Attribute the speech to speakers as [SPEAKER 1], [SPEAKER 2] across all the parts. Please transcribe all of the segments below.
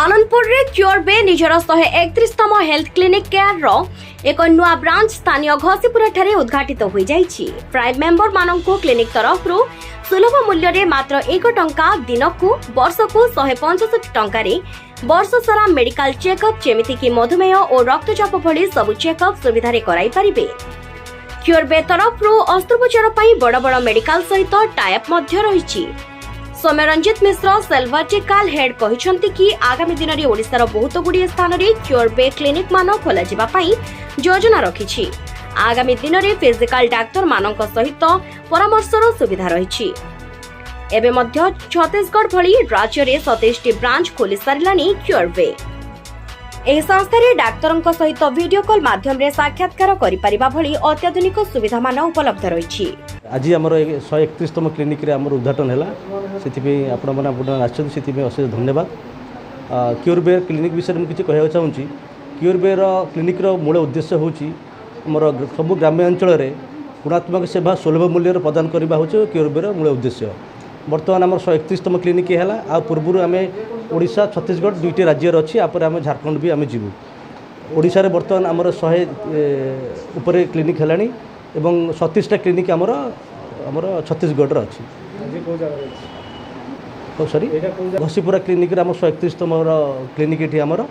[SPEAKER 1] आनंदपुर रे क्योरबे निजर 131तम health clinic care रो एक नुआ ब्रांच स्थानीय घसीपुरा ठारे उद्घाटित हो जाइछि। प्राय मेंबर माननको क्लिनिक तरफ रु सुलभ मूल्य रे मात्र 1 टंका दिनकू वर्षकू 165 टंका रे वर्ष सारा मेडिकल चेकअप जेमिति कि मधुमेह और रक्तचाप भली सब चेकअप सुविधा रे कराई परिबे। क्योरबे तरफ रु अस्त्रोपचार पई बड़ बड़ मेडिकल सहित टाइप मध्य रहिछि। सौम्यरंजित मिश्र सेल्वर्टिकल हेड कहिसंती कि आगामी दिन रे ओडिसा रो बहुत गुडी स्थान रे क्योरबे क्लिनिक मान खोला जिबा पई योजना रखिछि। आगामी दिन रे फिजिकल डाक्टर मानक सहित परामर्श रो सुविधा रहिछि। एबे मध्य छत्तीसगढ़ भली राज्य रे 27 टी ब्रांच खोली सारिलानी क्योरबे। एही संस्था रे डाक्टरंक सहित वीडियो कॉल माध्यम रे साक्षात्कार करि परिबा भली अत्याधुनिक सुविधा मान उपलब्ध रहिछि।
[SPEAKER 2] आज आमर 131तम क्लिनिक रे आमर उद्घाटन है से आपण मैंने अशेष धन्यवाद। क्योरबे क्लिनिक विषय में किसी कहना चाहूँगी। क्योरबे क्लिनिक मूल उद्देश्य हूँ सब ग्राम्य अंचल में गुणात्मक सेवा सुलभ मूल्य प्रदान करने हूँ क्योरबे मूल उद्देश्य। बर्तमान आम 131तम क्लिनिक है आ पूर्व आम ओडिशा छत्तीसगढ़ दुईटी राज्य अच्छी आपर आम झारखंड भी आम जीवु। ओडिशा रे बर्तमान आमर 100 ऊपर क्लिनिक है एवं 37टा क्लिनिक आमर छत्तीसगढ़ अच्छी। सॉरी घसीपुरा क्लिनिक रे आम 131तम क्लिनिक ये आमर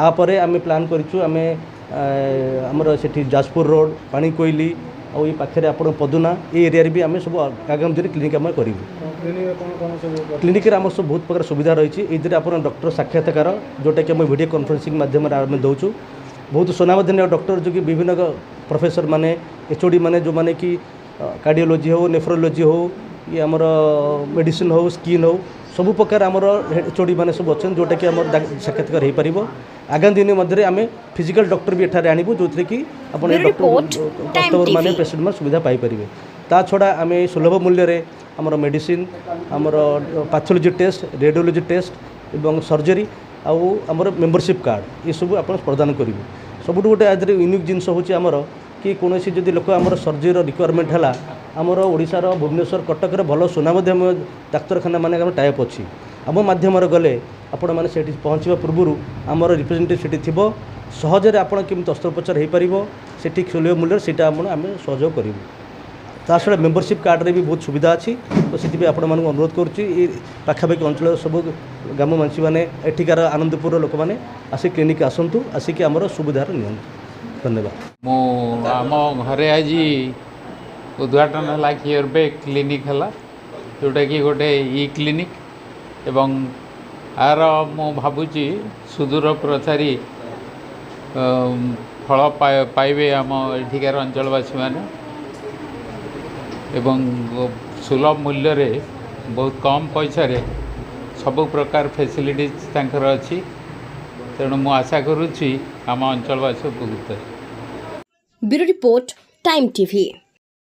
[SPEAKER 2] आपर आम प्लान करूँ आम आमर से जाजपुर रोड पानी कोईली और ये पाखे आप पदुना ये एरिया भी आम सब आगामी दिन क्लिनिक आम करूँ। क्लिनिक आम सब बहुत प्रकार सुविधा रही है। आप डॉक्टर साक्षात्कार जोटा कि आम वीडियो कॉन्फ्रेंसिंग माध्यम आम दौचु। बहुत सुनामधन्य डॉक्टर जो कि विभिन्न प्रोफेसर माने एचओडी माने जो माने कि कार्डियोलॉजी हो नेफ्रोलॉजी हो ये आमर मेडिसिन हो स्किन हो सब प्रकार आमर एचओडी माने सब अच्छे जोटा कि आम साक्षात्कार हो पार। आगामी दिन मध्य आम फिजिकल डॉक्टर भी एठारे आनिबु जोथरे कि आपण कस्टमर माने पेशेंट माने सुविधा पाई परिबे। ता छड़ा आम सुलभ मूल्य रे आमर मेडिसिन आमर पैथोलॉजी टेस्ट रेडियोलॉजी टेस्ट एवं सर्जरी आउ आमर मेंबरशिप कार्ड ये सब आप प्रदान करेंगे। सबुठ गोटे आज यूनिक जिनस हूँ आमर कि कौन जदि लोक आमर सर्जरी रिक्वायरमेंट है आमर ओडिशार भुवनेश्वर कटक भल सुनामध्यम डाक्तरखाना मान टाइप अच्छी आम माध्यम गले आपण मैंने से पहुँचा पूर्व आमर रिप्रेजेंटेटिव से थी सहजरे आप केमती अस्त्रोपचार हो पार से सुलभ मूल्य से आम सहयोग करूँ। ता छड़ा मेंबरशिप कार्ड रे भी बहुत सुविधा अच्छी। तो से अनुरोध करुँची पाखापाखि अंचल सब ग्रामवासी मैंने एठिकार आनंदपुर लोक मैंने आसिक क्लिनिक आसतु आसिक आमर सुविधार नि। धन्यवाद।
[SPEAKER 3] आम घरे आज उद्घाटन है क्योरबे क्लिनिक है जोटा कि गोटे ई क्लिनिक एवं आर मु भावुची सुदूर प्रचारी फल पाइबे आम एठिकार अंचलवासी मैंने एवं सुलभ मूल्य रे बहुत कम पैसा रे सब प्रकार फैसिलिटीज तांकर अच्छी। तेणु मु आशा करुच्ची आम अंचलवासी उपकृत।
[SPEAKER 1] Bureau report time TV.